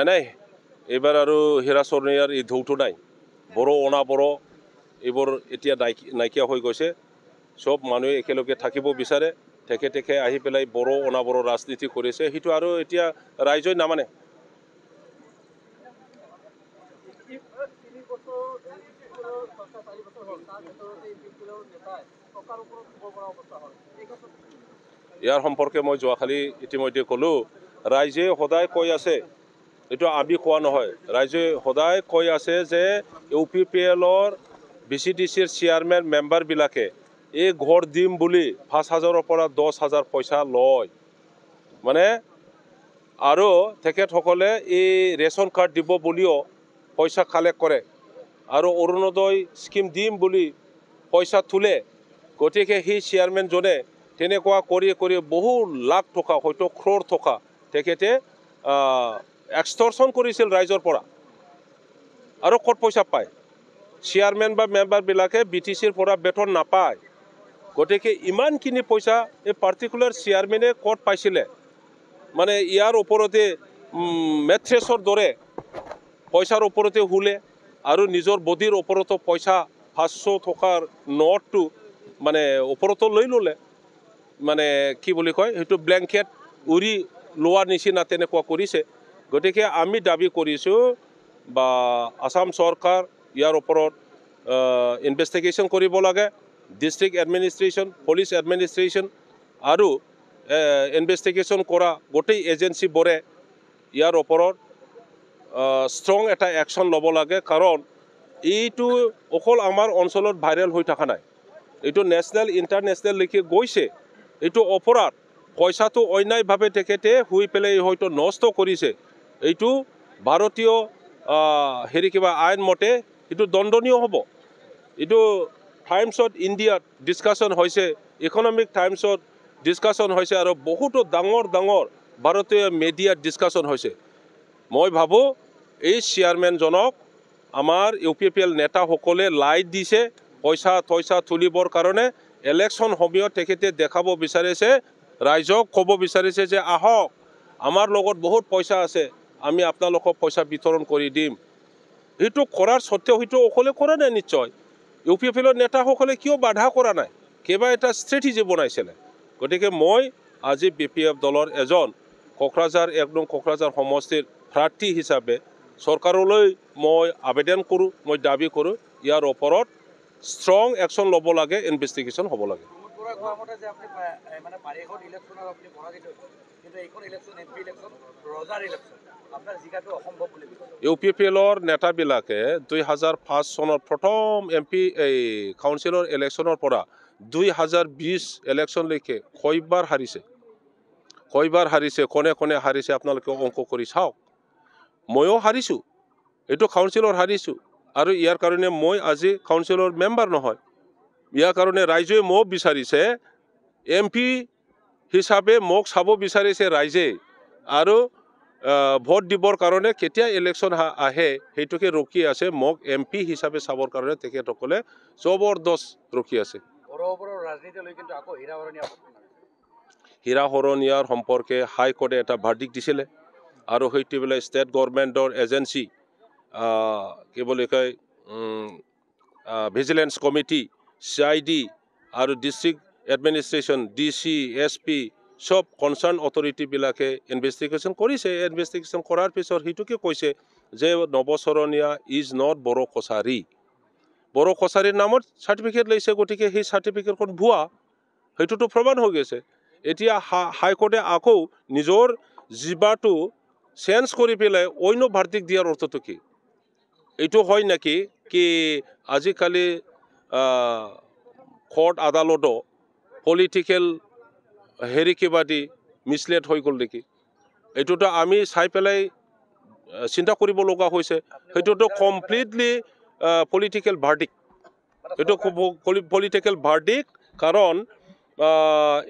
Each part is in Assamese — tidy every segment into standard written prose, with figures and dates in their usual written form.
নাই এইবাৰ আৰু হীৰা চৰণীয়াৰ এই ঢৌটো নাই বড়ো অনাবড়ো এইবোৰ এতিয়া নাইকিয়া হৈ গৈছে সব মানুহে একেলগে থাকিব বিচাৰে তেখেতে আহি পেলাই বড়ো অনাবড়ো ৰাজনীতি কৰিছে সেইটো আৰু এতিয়া ৰাইজে নামানে ইয়াৰ সম্পৰ্কে মই যোৱাকালি ইতিমধ্যে ক'লো ৰাইজে সদায় কৈ আছে এইটো আমি কোৱা নহয় ৰাইজে সদায় কৈ আছে যে UPPLৰ BCDCৰ চেয়াৰমেন মেম্বাৰবিলাকে এই ঘৰ দিম বুলি 5,000ৰ পৰা 10,000 পইচা লয় মানে আৰু তেখেতসকলে এই ৰেচন কাৰ্ড দিব বুলিও পইচা কালেক্ট কৰে আৰু অৰুণোদয় স্কিম দিম বুলি পইচা তোলে গতিকে সেই চেয়াৰমেনজনে তেনেকুৱা কৰি কৰি বহু লাখ টকা হয়তো ক্ৰ'ৰ টকা তেখেতে এক্সটৰ্শন কৰিছিল ৰাইজৰ পৰা আৰু ক'ত পইচা পায় চেয়াৰমেন বা মেম্বাৰবিলাকে BTCৰ পৰা বেতন নাপায় গতিকে ইমানখিনি পইচা এই পাৰ্টিকুলাৰ চেয়াৰমেনে ক'ত পাইছিলে মানে ইয়াৰ ওপৰতে মেট্ৰেছৰ দৰে পইচাৰ ওপৰতে হুলে আৰু নিজৰ বডিৰ ওপৰতো পইচা 500 টকাৰ নোটটো মানে ওপৰতো লৈ ল'লে মানে কি বুলি কয় সেইটো ব্লেংকেট উৰি লোৱাৰ নিচিনা তেনেকুৱা কৰিছে গতিকে আমি দাবী কৰিছোঁ বা আসাম চৰকাৰ ইয়াৰ ওপৰত ইনভেষ্টিগেশ্যন কৰিব লাগে ডিষ্ট্ৰিক্ট এডমিনিষ্ট্ৰেশ্যন পুলিচ এডমিনিষ্ট্ৰেশ্যন আৰু ইনভেষ্টিগেশ্যন কৰা গোটেই এজেঞ্চিবোৰে ইয়াৰ ওপৰত ষ্ট্ৰং এটা একশ্যন ল'ব লাগে কাৰণ এইটো অকল আমাৰ অঞ্চলত ভাইৰেল হৈ থকা নাই এইটো নেশ্যনেল ইণ্টাৰনেশ্যনেললৈকে গৈছে এইটো অপৰাধ পইচাটো অন্যায়ভাৱে তেখেতে শুই পেলাই হয়তো নষ্ট কৰিছে এইটো ভাৰতীয় কিবা আইন মতে এইটো দণ্ডনীয় হ'ব এইটো টাইমছ অফ ইণ্ডিয়াত ডিছকাশ্যন হৈছে ইকনমিক টাইমছত ডিছকাশ্যন হৈছে আৰু বহুতো ডাঙৰ ডাঙৰ ভাৰতীয় মিডিয়াত ডিছকাশ্যন হৈছে মই ভাবোঁ এই চেয়াৰমেনজনক আমাৰ UPPL নেতাসকলে লাইট দিছে পইচা তুলিবৰ কাৰণে ইলেকশ্যন সময়ত তেখেতে দেখাব বিচাৰিছে ৰাইজক ক'ব বিচাৰিছে যে আহক আমাৰ লগত বহুত পইচা আছে আমি আপোনালোকক পইচা বিতৰণ কৰি দিম সেইটো কৰাৰ সত্ত্বেও সেইটো অকলে কৰা নাই নিশ্চয় UPPLৰ নেতাসকলে কিয় বাধা কৰা নাই কিবা এটা ষ্ট্ৰেটেজি বনাইছিলে গতিকে মই আজি BPF দলৰ এজন কোকৰাঝাৰ 1 নং কোকৰাঝাৰ সমষ্টিৰ প্ৰাৰ্থী হিচাপে চৰকাৰলৈ মই আবেদন কৰোঁ মই দাবী কৰোঁ ইয়াৰ ওপৰত ষ্ট্ৰং একশ্যন ল'ব লাগে ইনভেষ্টিগেশ্যন হ'ব লাগে UPPLৰ নেতাবিলাকে 2005 চনৰ প্ৰথম MP কাউন্সিলৰ ইলেকশ্যনৰ পৰা 2020 ইলেকশ্যনলৈকে কয়বাৰ হাৰিছে কোনে কোনে হাৰিছে আপোনালোকে অংক কৰি চাওক ময়ো হাৰিছোঁ এইটো কাউন্সিলৰ হাৰিছোঁ আৰু ইয়াৰ কাৰণে মই আজি কাউন্সিলৰ মেম্বাৰ নহয় ইয়াৰ কাৰণে ৰাইজে মোক বিচাৰিছে MP হিচাপে মোক চাব বিচাৰিছে ৰাইজে আৰু ভোট দিবৰ কাৰণে কেতিয়া ইলেকশ্যন আহে সেইটোকে ৰখি আছে মোক MP হিচাপে চাবৰ কাৰণে তেখেতসকলে জবৰদস্ত ৰখি আছে হীৰা হৰণীয়াৰ সম্পৰ্কে হাইকোৰ্টে এটা ভাৰ্ডিক্ট দিছিলে আৰু সেইটো বোলে ষ্টেট গভৰ্ণমেণ্টৰ এজেঞ্চি কি বুলি কয় ভিজিলেন্স কমিটি CID আৰু ডিষ্ট্ৰিক্ট এডমিনিষ্ট্ৰেশ্যন DC SP সব কনচাৰ্ণ অথৰিটিবিলাকে ইনভেষ্টিগেশ্যন কৰিছে ইনভেষ্টিগেশ্যন কৰাৰ পিছত সেইটোকে কৈছে যে নৱচৰণীয়া ইজ নট বড়ো কছাৰীৰ নামত চাৰ্টিফিকেট লৈছে গতিকে সেই চাৰ্টিফিকেটখন ভুৱা সেইটোতো প্ৰমাণ হৈ গৈছে এতিয়া হাইকোৰ্টে আকৌ নিজৰ জিবাটো চেঞ্জ কৰি পেলাই অন্য ভাৰ্ডিক্ট দিয়াৰ অৰ্থটো কি এইটো হয় নেকি কি আজিকালি কোৰ্ট আদালতো পলিটিকেল কিবা দি মিছলেড হৈ গ'ল নেকি এইটোতো আমি চাই পেলাই চিন্তা কৰিব লগা হৈছে সেইটোতো কমপ্লিটলি পলিটিকেল ভাৰ্ডিক্ট এইটো পলিটিকেল ভাৰ্ডিক্ট কাৰণ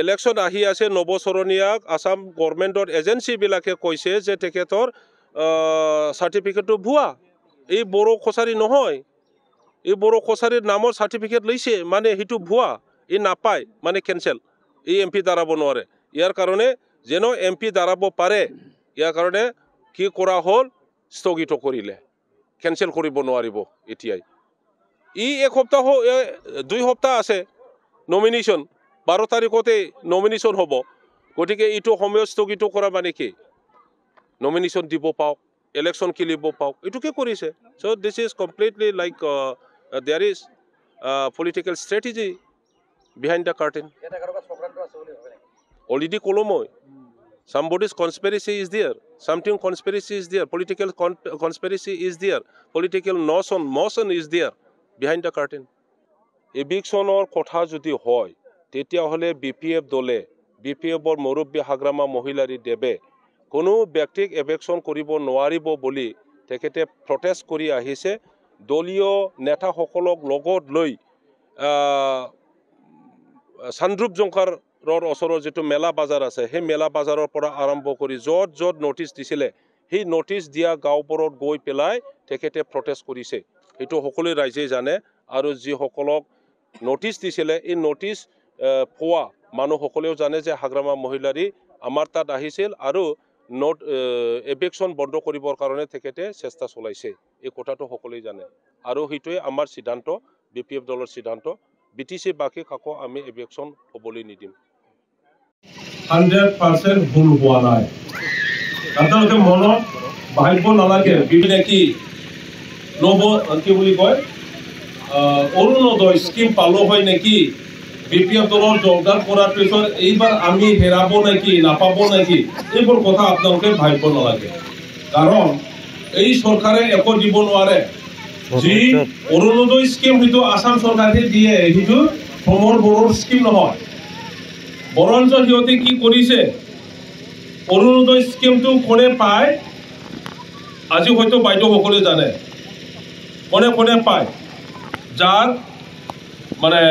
ইলেকশ্যন আহি আছে নৱচৰণীয়াক আসাম গভৰ্ণমেণ্টৰ এজেঞ্চিবিলাকে কৈছে যে তেখেতৰ চাৰ্টিফিকেটটো ভুৱা এই বড়ো কছাৰী নহয় এই বড়ো কছাৰীৰ নামৰ চাৰ্টিফিকেট লৈছে মানে সেইটো ভুৱা এই নাপায় মানে কেনচেল এই MP দাঁড়াব নোৱাৰে ইয়াৰ কাৰণে যেন MP দাঁড়াব পাৰে ইয়াৰ কাৰণে কি কৰা হ'ল স্থগিত কৰিলে কেনসেল কৰিব নোৱাৰিব এতিয়াই এক সপ্তাহ 2 সপ্তাহ আছে নমিনেশ্যন 12 তাৰিখতে নমিনেশ্যন হ'ব গতিকে এইটো সময় স্থগিত কৰা মানে কি নমিনেশ্যন দিব পাওক ইলেকশ্যন খেলিব পাওক এইটো কি কৰিছে so this is completely like there is political strategy behind the curtain already ক'লো মই somebody's conspiracy is there something conspiracy is there political conspiracy is there political motion is there behind the curtain eviction-or kotha jodi hoy tetia hole BPF dole BPF-or morobbi hagrama mohilari debe kono byaktik eviction koribo noaribo boli tekete protest kori ahise doliyo neta hokolok logot loi Sandrup Jonkar ৰৰ ওচৰৰ যেটো মেলা বাজাৰ আছে হে মেলা বাজাৰৰ পৰা আৰম্ভ কৰি যত নোটিছ দিছিলে হে নোটিছ দিয়া গাঁওবোৰত গৈ পেলাই তেখেতে প্ৰটেষ্ট কৰিছে এটো সকলো ৰাইজে জানে আৰু যি সকলক নোটিছ দিছিলে এই নোটিছ পোৱা মানুহ সকলেও জানে যে হাগ্ৰামা মহিলাৰী আমাৰ তাত আহিছিল আৰু এভিকশ্যন বন্ধ কৰিবৰ কাৰণে তেখেতে চেষ্টা চলাইছে এই কথাটো সকলোৱে জানে আৰু হিটোৱে আমাৰ সিদ্ধান্ত BPF দলৰ সিদ্ধান্ত BTC বাকি কাকো আমি এভিকশ্যন হ'বলৈ নিদিম 100% ভুল হোৱা নাই আপোনালোকে মনত ভাবিব নালাগে বিভিন্ন কি নব কি বুলি কয় অৰুণোদয় স্কিম পালো হয় নেকি BPF দলৰ যোগদান কৰাৰ পিছত এইবাৰ আমি হেৰাব নেকি নাপাব নেকি এইবোৰ কথা আপোনালোকে ভাবিব নালাগে কাৰণ এই চৰকাৰে একো দিব নোৱাৰে যি অৰুণোদয় স্কিম হিটো আসাম চৰকাৰে দিয়ে হিটো প্ৰমৰ বৰৰ স্কিম নহয় বৰঞ্চ হিয়তে কি কৰিছে অৰুণোদয় স্কিমটো কোনে পায় আজি হয়তো বাইদেউ সকলে জানে কোনে পায় যাৰ মানে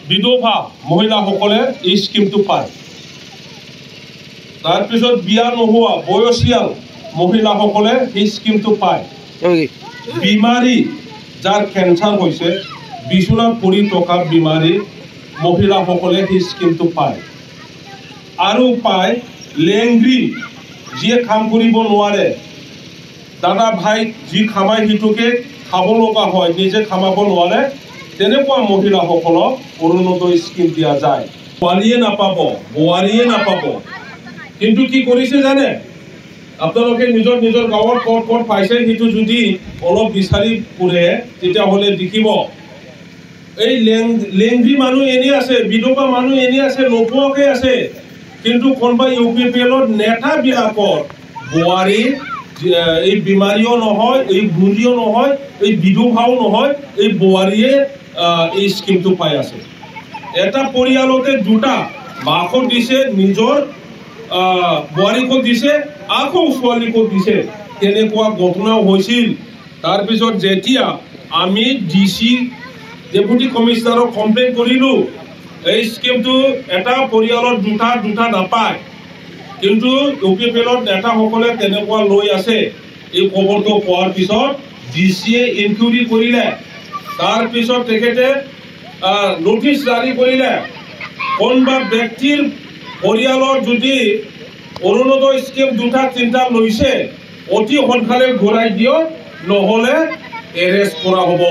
বিধৱা মহিলা সকলে এই স্কিমটো পায় তাৰ পিছত বিয়া নোহোৱা বয়সীয়াল মহিলা সকলে এই স্কিমটো পায় বিমাৰী যাৰ কেন্সাৰ হৈছে বিছনা পৰি থকা বিমাৰী মহিলা সকলে এই স্কিমটো পায় আৰু পায় লেংগ্ৰি যিয়ে কাম কৰিব নোৱাৰে দাদা ভাই যি খামাই হিটোকে খাব লগা হয় নিজে খামাব নোৱাৰে তেনেকুৱা মহিলা সকলক অৰুণোদয় স্কিম দিয়া যায় ছোৱালীয়ে নাপাব বোৱাৰীয়ে নাপাব কিন্তু কি কৰিছে জানে আপোনালোকে নিজৰ গাঁৱত ক'ত পাইছে হিটো যদি অলপ বিচাৰি ফুৰে তেতিয়া হলে দেখিব এই লেংগ্ৰি মানুহ এনে আছে বিধৱা মানুহ এনে আছে নোপোৱাকে আছে কিন্তু কোনবা ইউপিপিএলৰ নেতা বিলাকৰ বোৱাৰী এই বিমাৰীও নহয় এই বুঢ়ীও নহয় এই বিধৱাও নহয় এই বোৱাৰীয়ে এই স্কিমটো পাই আছে এটা পৰিয়ালতে দুটা মাকক দিছে নিজৰ বোৱাৰীকো দিছে আকৌ ছোৱালীকো দিছে তেনেকুৱা ঘটনা হৈছিল তাৰ পিছত যেতিয়া আমি ডিসি ডেপুটি কমিশনাৰক কমপ্লেইন কৰিলো এই স্কিমটো এটা পৰিয়ালৰ দুটা নাপায় কিন্তু ইউপিপিএলৰ নেতা সকলে তেনেকুৱা লৈ আছে এই খবৰটো পোৱাৰ পিছত ডিসিয়ে ইনকুইৰি কৰিলে তাৰ পিছত তেখেতে নোটিছ জাৰি কৰিলে কোনবা ব্যক্তিৰ পৰিয়ালৰ যদি অৰুণোদয় স্কিম দুটা তিনটা লৈছে অতি সোনকালে ঘূৰাই দিয়ক নহলে এৰেষ্ট কৰা হ'ব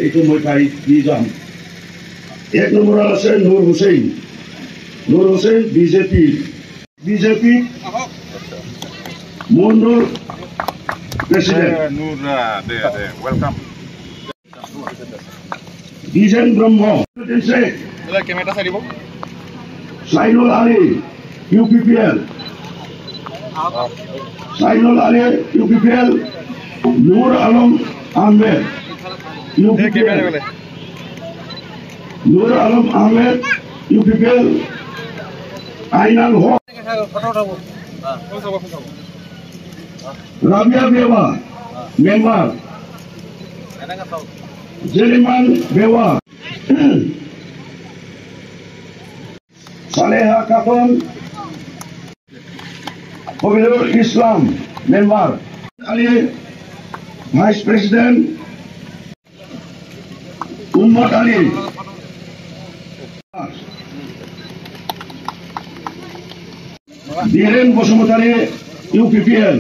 এইটো মই তাৰিখ দি যাম। 1 নম্বৰত আছে নুৰ হুছেইন। নুৰ হুছেইন বিজেপি মুন্নুৰ president. Bijen Brahma. Sainul Ali UPPL। Sainul Ali UPPL। Nur Alam Ahmed UPPL। Nur Alam Ahmed UPPL। Ainal Haque Rabiya Bewa member. Jeliman Bewa. Saleha Khatun Fazlul Islam member. Ali vice president. Ummat Ali Biren Basumatary UPPL।